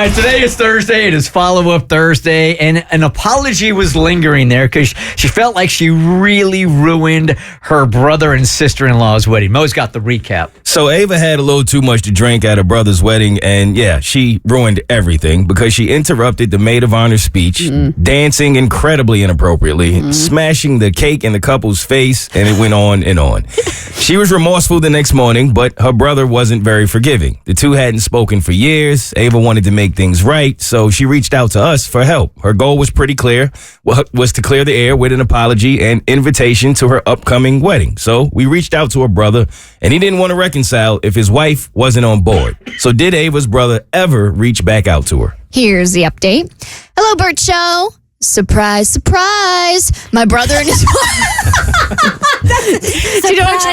right, today is Thursday. It is follow-up Thursday, and an apology was lingering there because she felt like she really ruined her brother and sister-in-law's wedding. Mo's got the recap. So Ava had a little too much to drink at her brother's wedding, and she ruined everything because she interrupted the maid of honor speech, dancing incredibly inappropriately, smashing the cake in the couple's face, and it went on and on. She was remorseful the next morning, but her brother wasn't very forgiving. The two hadn't spoken for years. Ava wanted to make things right, so she reached out to us for help. Her goal was pretty clear, was to clear the air with an apology and invitation to her upcoming wedding. So we reached out to her brother, and he didn't want to reconcile if his wife wasn't on board. So did Ava's brother ever reach back out to her? Here's the update. Hello, Bert Show. Surprise, surprise. My brother and his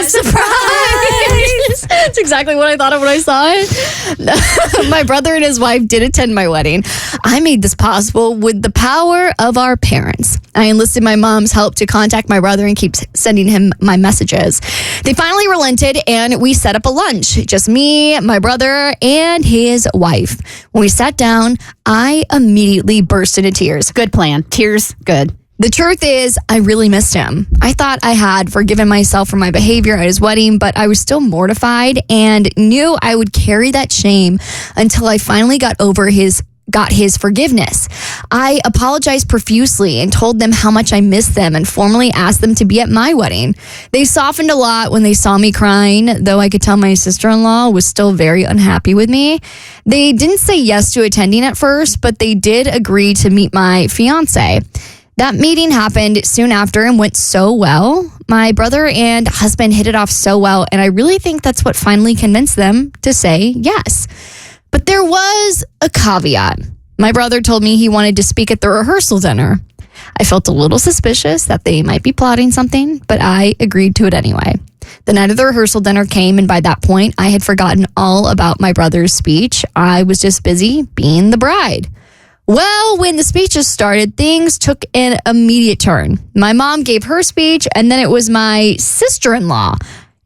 surprise. That's exactly what I thought of when I saw it. My brother and his wife did attend my wedding. I made this possible with the power of our parents. I enlisted my mom's help to contact my brother and keep sending him my messages. They finally relented and we set up a lunch. Just me, my brother, and his wife. When we sat down, I immediately burst into tears. Good plan. Tears, good. The truth is, I really missed him. I thought I had forgiven myself for my behavior at his wedding, but I was still mortified and knew I would carry that shame until I finally got his forgiveness. I apologized profusely and told them how much I missed them and formally asked them to be at my wedding. They softened a lot when they saw me crying, though I could tell my sister-in-law was still very unhappy with me. They didn't say yes to attending at first, but they did agree to meet my fiance. That meeting happened soon after and went so well. My brother and husband hit it off so well, and I really think that's what finally convinced them to say yes. But there was a caveat. My brother told me he wanted to speak at the rehearsal dinner. I felt a little suspicious that they might be plotting something, but I agreed to it anyway. The night of the rehearsal dinner came, and by that point, I had forgotten all about my brother's speech. I was just busy being the bride. Well, when the speeches started, things took an immediate turn. My mom gave her speech, and then it was my sister-in-law,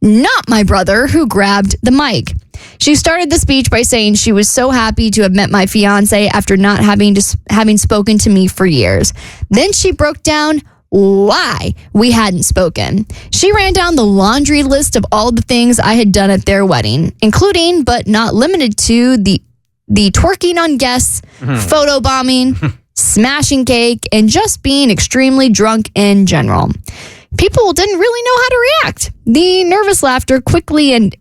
not my brother, who grabbed the mic. She started the speech by saying she was so happy to have met my fiance after not having spoken to me for years. Then she broke down why we hadn't spoken. She ran down the laundry list of all the things I had done at their wedding, including but not limited to the twerking on guests, photo bombing, smashing cake, and just being extremely drunk in general. People didn't really know how to react. The nervous laughter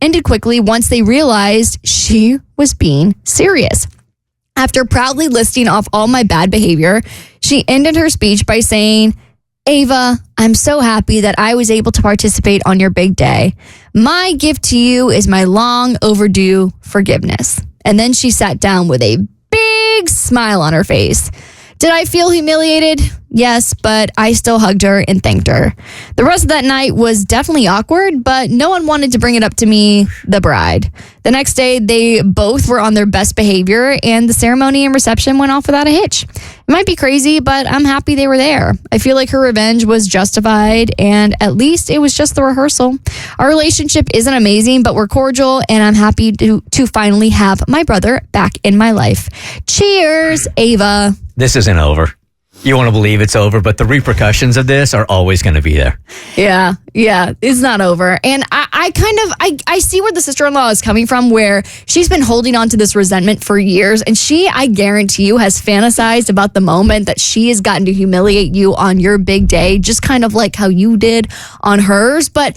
ended quickly once they realized she was being serious. After proudly listing off all my bad behavior, she ended her speech by saying, "Ava, I'm so happy that I was able to participate on your big day. My gift to you is my long overdue forgiveness." And then she sat down with a big smile on her face. Did I feel humiliated? Yes, but I still hugged her and thanked her. The rest of that night was definitely awkward, but no one wanted to bring it up to me, the bride. The next day, they both were on their best behavior, and the ceremony and reception went off without a hitch. It might be crazy, but I'm happy they were there. I feel like her revenge was justified, and at least it was just the rehearsal. Our relationship isn't amazing, but we're cordial, and I'm happy to finally have my brother back in my life. Cheers, Ava. This isn't over. You want to believe it's over, but the repercussions of this are always going to be there. Yeah, it's not over. And I see where the sister-in-law is coming from, where she's been holding on to this resentment for years. And she, I guarantee you, has fantasized about the moment that she has gotten to humiliate you on your big day, just kind of like how you did on hers. But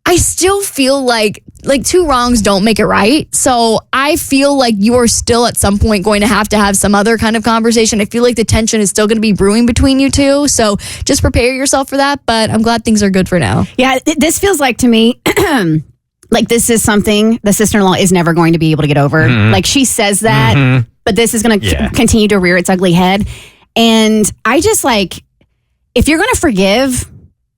I still feel like two wrongs don't make it right. So I feel like you are still at some point going to have some other kind of conversation. I feel like the tension is still going to be brewing between you two. So just prepare yourself for that. But I'm glad things are good for now. Yeah, this feels like to me like this is something the sister-in-law is never going to be able to get over. Mm-hmm. Like she says that, but this is going to continue to rear its ugly head. And I just if you're going to forgive,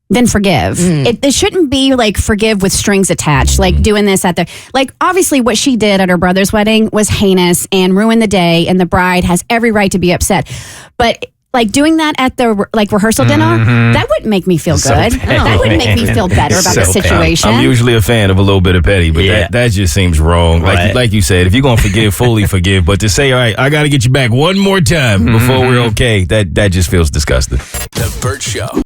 then forgive. It shouldn't be like forgive with strings attached, like doing this obviously what she did at her brother's wedding was heinous and ruined the day, and the bride has every right to be upset. But like doing that at the rehearsal dinner, that wouldn't make me feel So good. petty. That wouldn't make me feel better about the So petty. situation. I'm usually a fan of a little bit of petty, but that just seems wrong. Right. Like you said, if you're gonna forgive, fully forgive. But to say, all right, I got to get you back one more time before we're okay, that just feels disgusting. The Bert Show.